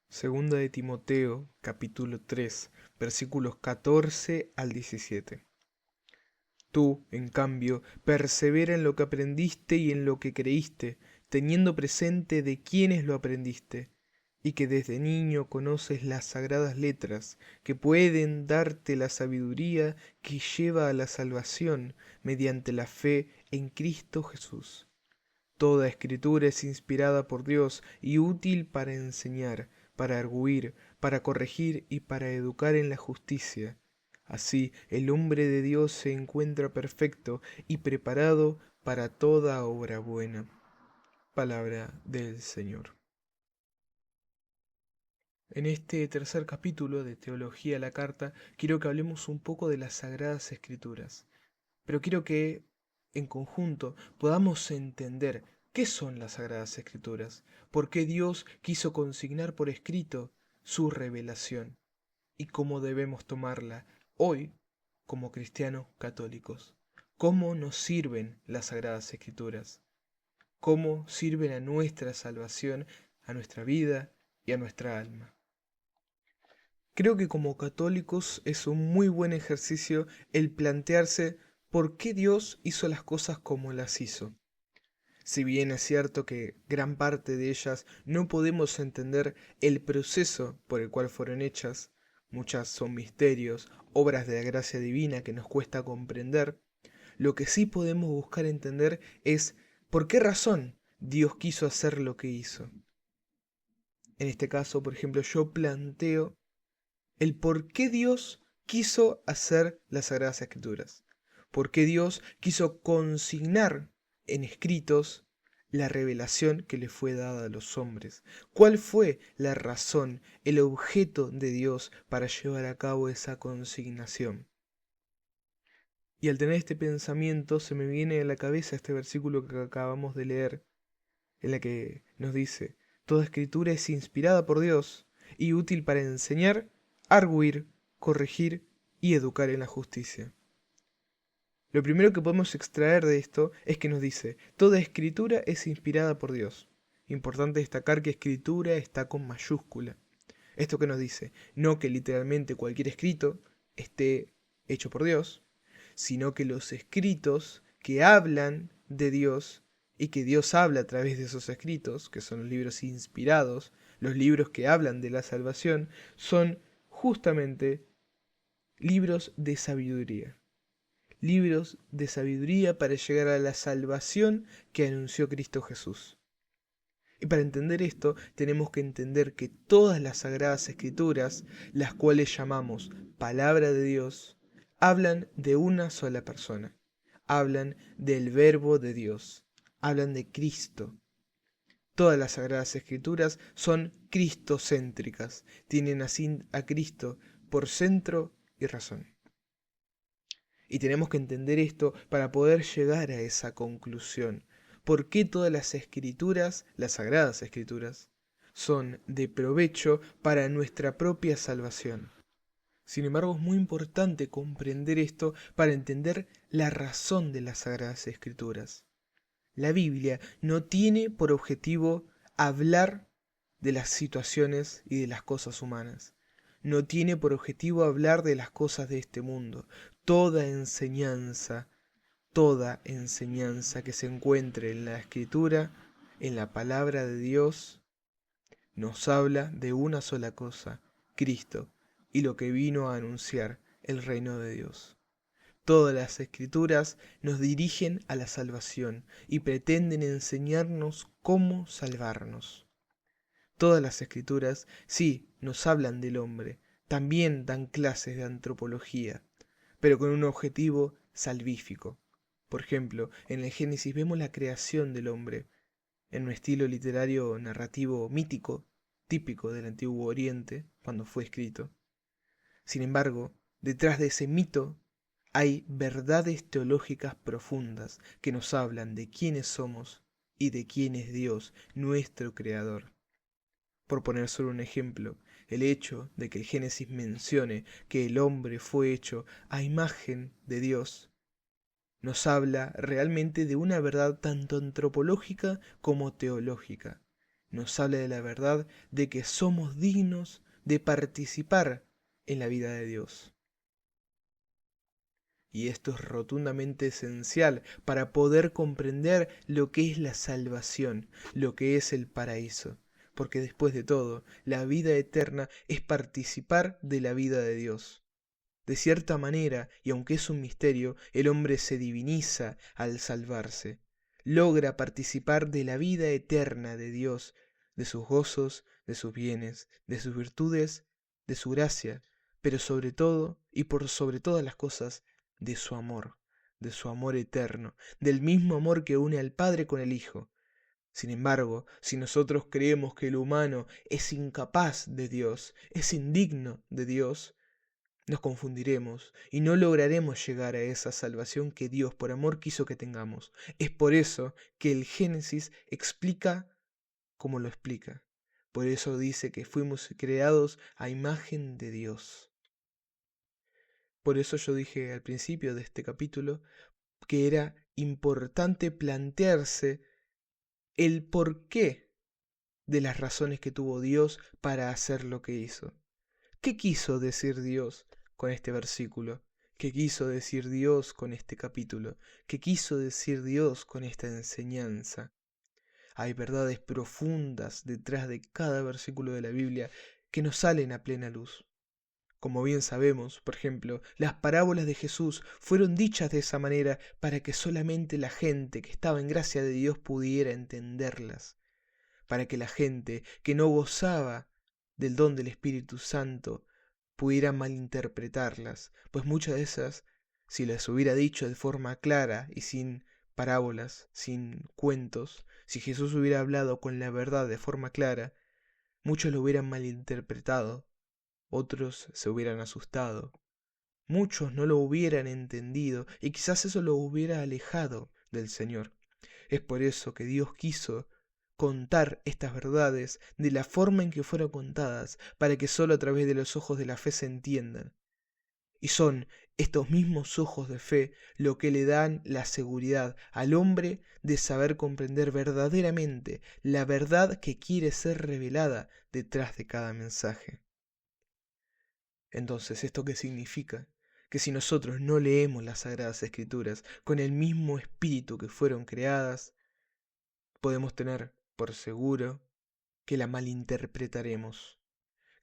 Segunda de Timoteo, capítulo 3, versículos 14 al 17. Tú, en cambio, persevera en lo que aprendiste y en lo que creíste, teniendo presente de quiénes lo aprendiste, y que desde niño conoces las sagradas letras, que pueden darte la sabiduría que lleva a la salvación mediante la fe en Cristo Jesús. Toda escritura es inspirada por Dios y útil para enseñar, para arguir, para corregir y para educar en la justicia. Así el hombre de Dios se encuentra perfecto y preparado para toda obra buena. Palabra del Señor. En este tercer capítulo de Teología a la Carta, quiero que hablemos un poco de las Sagradas Escrituras, pero quiero que en conjunto podamos entender qué son las Sagradas Escrituras, por qué Dios quiso consignar por escrito su revelación y cómo debemos tomarla hoy como cristianos católicos. ¿Cómo nos sirven las Sagradas Escrituras? ¿Cómo sirven a nuestra salvación, a nuestra vida y a nuestra alma? Creo que como católicos es un muy buen ejercicio el plantearse por qué Dios hizo las cosas como las hizo. Si bien es cierto que gran parte de ellas no podemos entender el proceso por el cual fueron hechas, muchas son misterios, obras de la gracia divina que nos cuesta comprender, lo que sí podemos buscar entender es por qué razón Dios quiso hacer lo que hizo. En este caso, por ejemplo, yo planteo el por qué Dios quiso hacer las Sagradas Escrituras, por qué Dios quiso consignar en escritos la revelación que le fue dada a los hombres, cuál fue la razón, el objeto de Dios para llevar a cabo esa consignación. Y al tener este pensamiento se me viene a la cabeza este versículo que acabamos de leer, en la que nos dice, toda escritura es inspirada por Dios y útil para enseñar, arguir, corregir y educar en la justicia. Lo primero que podemos extraer de esto es que nos dice, toda escritura es inspirada por Dios. Importante destacar que escritura está con mayúscula. Esto que nos dice, no que literalmente cualquier escrito esté hecho por Dios, sino que los escritos que hablan de Dios y que Dios habla a través de esos escritos, que son los libros inspirados, los libros que hablan de la salvación, son justamente libros de sabiduría. Libros de sabiduría para llegar a la salvación que anunció Cristo Jesús. Y para entender esto tenemos que entender que todas las Sagradas Escrituras, las cuales llamamos palabra de Dios, hablan de una sola persona, hablan del Verbo de Dios, hablan de Cristo. Todas las Sagradas Escrituras son cristocéntricas, tienen así a Cristo por centro y razón. Y tenemos que entender esto para poder llegar a esa conclusión. ¿Por qué todas las escrituras, las sagradas escrituras, son de provecho para nuestra propia salvación? Sin embargo, es muy importante comprender esto para entender la razón de las sagradas escrituras. La Biblia no tiene por objetivo hablar de las situaciones y de las cosas humanas. No tiene por objetivo hablar de las cosas de este mundo. Toda enseñanza que se encuentre en la Escritura, en la palabra de Dios, nos habla de una sola cosa, Cristo, y lo que vino a anunciar, el reino de Dios. Todas las escrituras nos dirigen a la salvación y pretenden enseñarnos cómo salvarnos. Todas las escrituras, sí, nos hablan del hombre, también dan clases de antropología, pero con un objetivo salvífico. Por ejemplo, en el Génesis vemos la creación del hombre, en un estilo literario narrativo mítico, típico del Antiguo Oriente, cuando fue escrito. Sin embargo, detrás de ese mito hay verdades teológicas profundas que nos hablan de quiénes somos y de quién es Dios, nuestro Creador. Por poner solo un ejemplo, el hecho de que el Génesis mencione que el hombre fue hecho a imagen de Dios, nos habla realmente de una verdad tanto antropológica como teológica. nos habla de la verdad de que somos dignos de participar en la vida de Dios. Y esto es rotundamente esencial para poder comprender lo que es la salvación, lo que es el paraíso. Porque después de todo, la vida eterna es participar de la vida de Dios. De cierta manera, y aunque es un misterio, el hombre se diviniza al salvarse. Logra participar de la vida eterna de Dios, de sus gozos, de sus bienes, de sus virtudes, de su gracia, pero sobre todo, y por sobre todas las cosas, de su amor eterno, del mismo amor que une al Padre con el Hijo. Sin embargo, si nosotros creemos que el humano es incapaz de Dios, es indigno de Dios, nos confundiremos y no lograremos llegar a esa salvación que Dios por amor quiso que tengamos. Es por eso que el Génesis explica como lo explica. Por eso dice que fuimos creados a imagen de Dios. Por eso yo dije al principio de este capítulo que era importante plantearse el porqué de las razones que tuvo Dios para hacer lo que hizo. ¿Qué quiso decir Dios con este versículo? ¿Qué quiso decir Dios con este capítulo? ¿Qué quiso decir Dios con esta enseñanza? Hay verdades profundas detrás de cada versículo de la Biblia que nos salen a plena luz. Como bien sabemos, por ejemplo, las parábolas de Jesús fueron dichas de esa manera para que solamente la gente que estaba en gracia de Dios pudiera entenderlas, para que la gente que no gozaba del don del Espíritu Santo pudiera malinterpretarlas, pues muchas de esas, si las hubiera dicho de forma clara y sin parábolas, sin cuentos, si Jesús hubiera hablado con la verdad de forma clara, muchos lo hubieran malinterpretado, otros se hubieran asustado, muchos no lo hubieran entendido y quizás eso lo hubiera alejado del Señor. Es por eso que Dios quiso contar estas verdades de la forma en que fueron contadas, para que sólo a través de los ojos de la fe se entiendan. Y son estos mismos ojos de fe lo que le dan la seguridad al hombre de saber comprender verdaderamente la verdad que quiere ser revelada detrás de cada mensaje. Entonces, ¿esto qué significa? Que si nosotros no leemos las Sagradas Escrituras con el mismo espíritu que fueron creadas, podemos tener por seguro que la malinterpretaremos,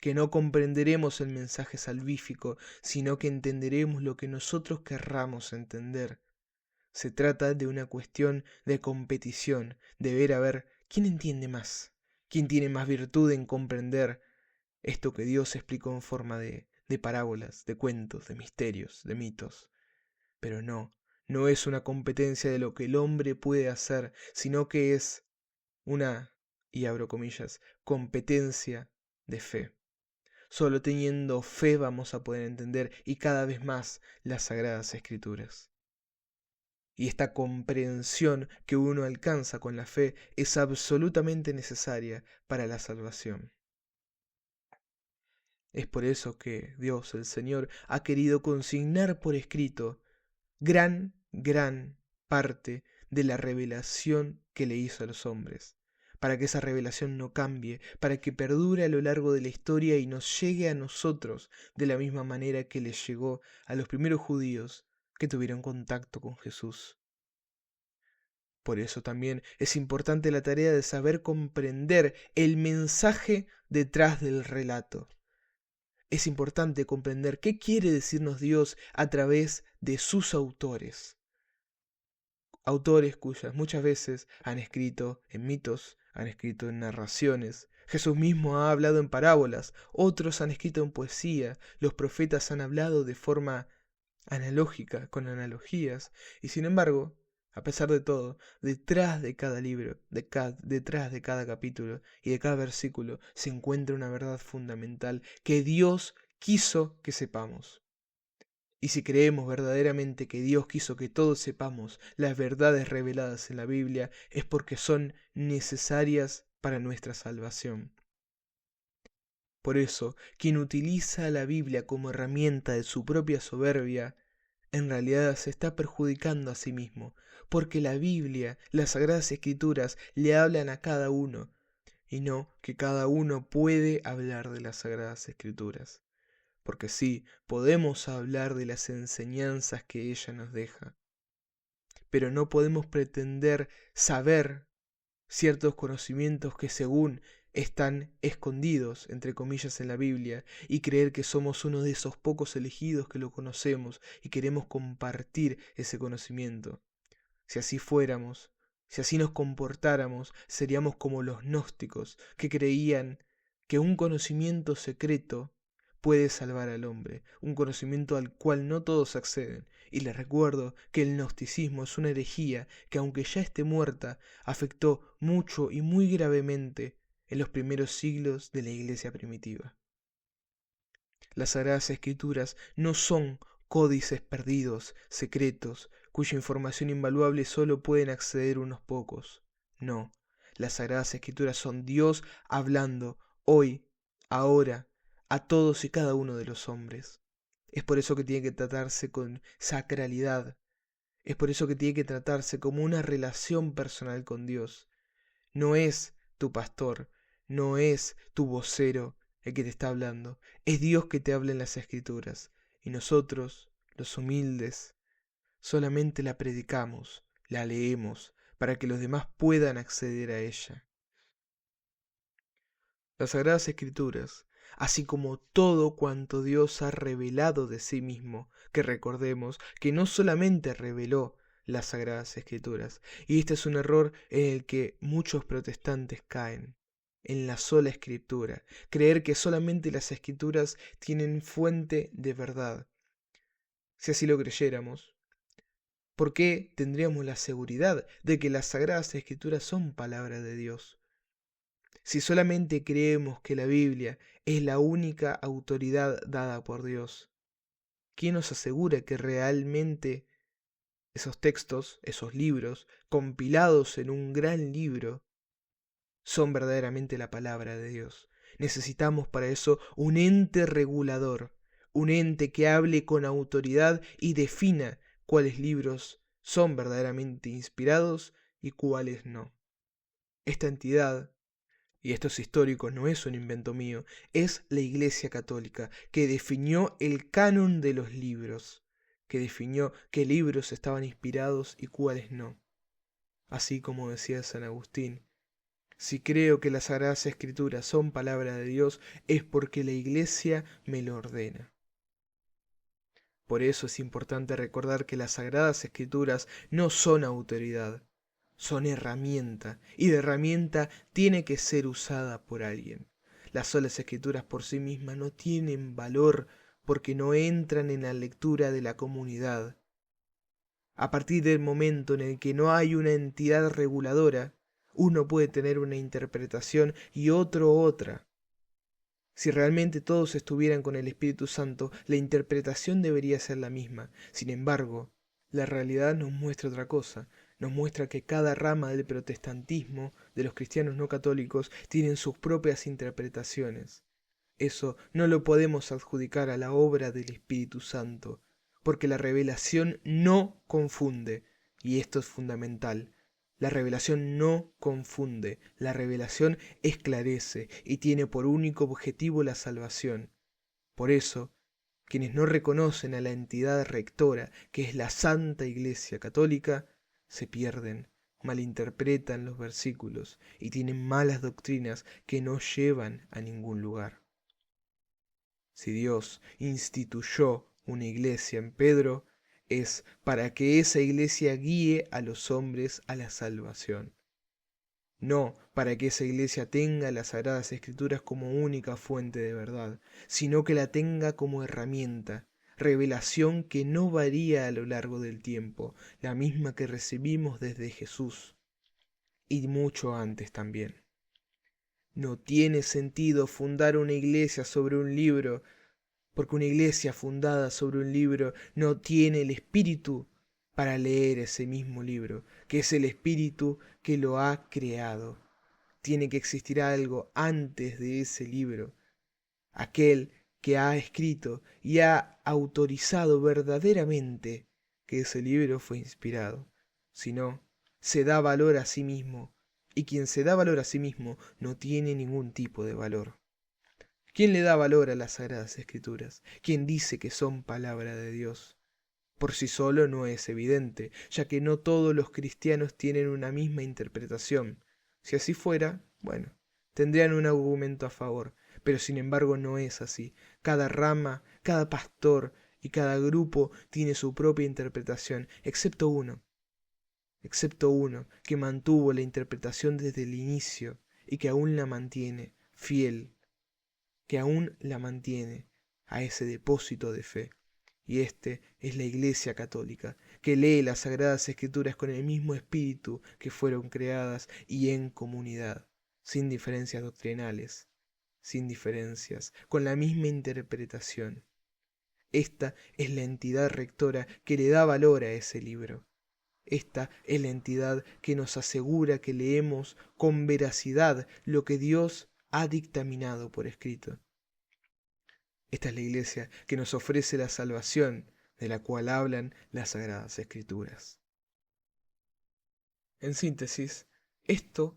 que no comprenderemos el mensaje salvífico, sino que entenderemos lo que nosotros querramos entender. Se trata de una cuestión de competición, de ver a ver quién entiende más, quién tiene más virtud en comprender esto que Dios explicó en forma de parábolas, de cuentos, de misterios, de mitos. Pero no es una competencia de lo que el hombre puede hacer, sino que es una, y abro comillas, competencia de fe. Solo teniendo fe vamos a poder entender y cada vez más las Sagradas Escrituras. Y esta comprensión que uno alcanza con la fe es absolutamente necesaria para la salvación. Es por eso que Dios, el Señor, ha querido consignar por escrito gran parte de la revelación que le hizo a los hombres, para que esa revelación no cambie, para que perdure a lo largo de la historia y nos llegue a nosotros de la misma manera que les llegó a los primeros judíos que tuvieron contacto con Jesús. Por eso también es importante la tarea de saber comprender el mensaje detrás del relato. Es importante comprender qué quiere decirnos Dios a través de sus autores. Autores cuyas muchas veces han escrito en mitos, han escrito en narraciones. Jesús mismo ha hablado en parábolas, otros han escrito en poesía, los profetas han hablado de forma analógica, con analogías, y sin embargo, a pesar de todo, detrás de cada libro, detrás de cada capítulo y de cada versículo se encuentra una verdad fundamental que Dios quiso que sepamos. Y si creemos verdaderamente que Dios quiso que todos sepamos las verdades reveladas en la Biblia, es porque son necesarias para nuestra salvación. Por eso, quien utiliza la Biblia como herramienta de su propia soberbia, en realidad se está perjudicando a sí mismo, porque la Biblia, las Sagradas Escrituras, le hablan a cada uno, y no que cada uno puede hablar de las Sagradas Escrituras. Porque sí, podemos hablar de las enseñanzas que ella nos deja, pero no podemos pretender saber ciertos conocimientos que según están escondidos, entre comillas, en la Biblia, y creer que somos uno de esos pocos elegidos que lo conocemos y queremos compartir ese conocimiento. Si así fuéramos, si así nos comportáramos, seríamos como los gnósticos, que creían que un conocimiento secreto puede salvar al hombre, un conocimiento al cual no todos acceden. Y les recuerdo que el gnosticismo es una herejía que, aunque ya esté muerta, afectó mucho y muy gravemente en los primeros siglos de la Iglesia primitiva. Las Sagradas Escrituras no son códices perdidos, secretos, cuya información invaluable solo pueden acceder unos pocos. No, las Sagradas Escrituras son Dios hablando hoy, ahora, a todos y cada uno de los hombres. Es por eso que tiene que tratarse con sacralidad. Es por eso que tiene que tratarse como una relación personal con Dios. No es tu pastor, no es tu vocero el que te está hablando. Es Dios que te habla en las Escrituras. Y nosotros, los humildes, solamente la predicamos, la leemos, para que los demás puedan acceder a ella. Las Sagradas Escrituras, así como todo cuanto Dios ha revelado de sí mismo, que recordemos que no solamente reveló las Sagradas Escrituras, y este es un error en el que muchos protestantes caen, en la sola Escritura, creer que solamente las Escrituras tienen fuente de verdad. Si así lo creyéramos, ¿por qué tendríamos la seguridad de que las Sagradas Escrituras son palabra de Dios? Si solamente creemos que la Biblia es la única autoridad dada por Dios, ¿quién nos asegura que realmente esos textos, esos libros, compilados en un gran libro, son verdaderamente la palabra de Dios? Necesitamos para eso un ente regulador, un ente que hable con autoridad y defina cuáles libros son verdaderamente inspirados y cuáles no. Esta entidad, y esto es histórico, no es un invento mío, es la Iglesia Católica, que definió el canon de los libros, que definió qué libros estaban inspirados y cuáles no. Así como decía San Agustín, si creo que las Sagradas Escrituras son palabra de Dios, es porque la Iglesia me lo ordena. Por eso es importante recordar que las Sagradas Escrituras no son autoridad, son herramienta, y de herramienta tiene que ser usada por alguien. Las solas Escrituras por sí mismas no tienen valor porque no entran en la lectura de la comunidad. A partir del momento en el que no hay una entidad reguladora, uno puede tener una interpretación y otro otra. Si realmente todos estuvieran con el Espíritu Santo, la interpretación debería ser la misma. Sin embargo, la realidad nos muestra otra cosa. Nos muestra que cada rama del protestantismo, de los cristianos no católicos, tienen sus propias interpretaciones. Eso no lo podemos adjudicar a la obra del Espíritu Santo, porque la revelación no confunde, y esto es fundamental. La revelación no confunde, la revelación esclarece y tiene por único objetivo la salvación. Por eso, quienes no reconocen a la entidad rectora, que es la Santa Iglesia Católica, se pierden, malinterpretan los versículos y tienen malas doctrinas que no llevan a ningún lugar. Si Dios instituyó una iglesia en Pedro, es para que esa iglesia guíe a los hombres a la salvación. No para que esa iglesia tenga las Sagradas Escrituras como única fuente de verdad, sino que la tenga como herramienta, revelación que no varía a lo largo del tiempo, la misma que recibimos desde Jesús, y mucho antes también. No tiene sentido fundar una iglesia sobre un libro, porque una iglesia fundada sobre un libro no tiene el espíritu para leer ese mismo libro, que es el espíritu que lo ha creado. Tiene que existir algo antes de ese libro, aquel que ha escrito y ha autorizado verdaderamente que ese libro fue inspirado. Si no, se da valor a sí mismo y quien se da valor a sí mismo no tiene ningún tipo de valor. ¿Quién le da valor a las Sagradas Escrituras? ¿Quién dice que son palabra de Dios? Por sí solo no es evidente, ya que no todos los cristianos tienen una misma interpretación. Si así fuera, bueno, tendrían un argumento a favor, pero sin embargo no es así. Cada rama, cada pastor y cada grupo tiene su propia interpretación, excepto uno que mantuvo la interpretación desde el inicio y que aún la mantiene fiel, que aún la mantiene a ese depósito de fe. Y este es la Iglesia Católica, que lee las Sagradas Escrituras con el mismo espíritu que fueron creadas y en comunidad, sin diferencias doctrinales, sin diferencias, con la misma interpretación. Esta es la entidad rectora que le da valor a ese libro. Esta es la entidad que nos asegura que leemos con veracidad lo que Dios ha dictaminado por escrito. Esta es la Iglesia que nos ofrece la salvación de la cual hablan las Sagradas Escrituras. En síntesis, esto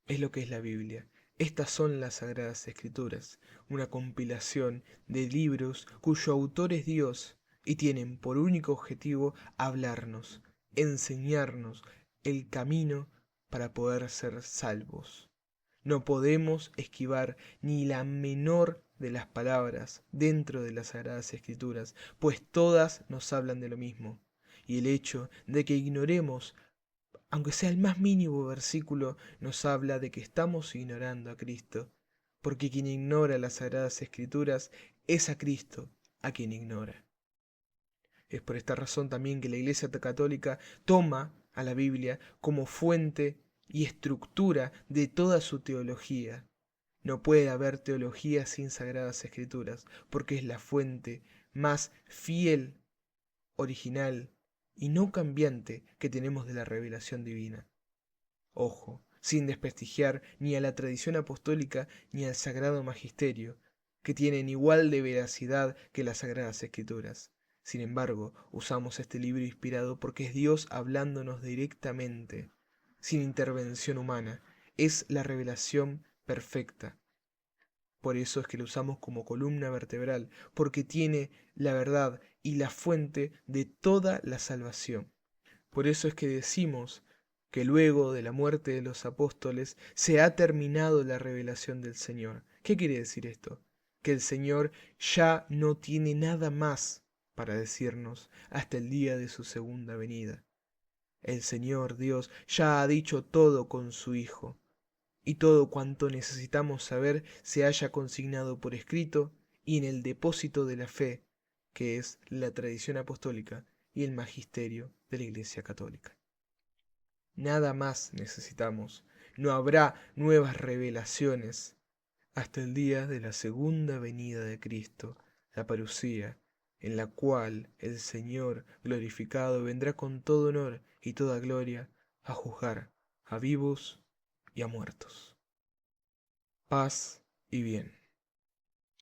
es lo que es la Biblia. Estas son las Sagradas Escrituras, una compilación de libros cuyo autor es Dios y tienen por único objetivo hablarnos, enseñarnos el camino para poder ser salvos. No podemos esquivar ni la menor de las palabras dentro de las Sagradas Escrituras, pues todas nos hablan de lo mismo. Y el hecho de que ignoremos, aunque sea el más mínimo versículo, nos habla de que estamos ignorando a Cristo, porque quien ignora las Sagradas Escrituras es a Cristo a quien ignora. Es por esta razón también que la Iglesia Católica toma a la Biblia como fuente y estructura de toda su teología. No puede haber teología sin Sagradas Escrituras, porque es la fuente más fiel, original y no cambiante que tenemos de la revelación divina. Ojo, sin desprestigiar ni a la tradición apostólica ni al Sagrado Magisterio, que tienen igual de veracidad que las Sagradas Escrituras. Sin embargo, usamos este libro inspirado porque es Dios hablándonos directamente, sin intervención humana. Es la revelación perfecta. Por eso es que lo usamos como columna vertebral, porque tiene la verdad y la fuente de toda la salvación. Por eso es que decimos que luego de la muerte de los apóstoles se ha terminado la revelación del Señor. ¿Qué quiere decir esto? Que el Señor ya no tiene nada más para decirnos hasta el día de su segunda venida. El Señor Dios ya ha dicho todo con su Hijo, y todo cuanto necesitamos saber se haya consignado por escrito y en el depósito de la fe, que es la tradición apostólica y el magisterio de la Iglesia Católica. Nada más necesitamos, no habrá nuevas revelaciones hasta el día de la segunda venida de Cristo, la parucía, en la cual el Señor glorificado vendrá con todo honor y toda gloria a juzgar a vivos y a muertos. Paz y bien.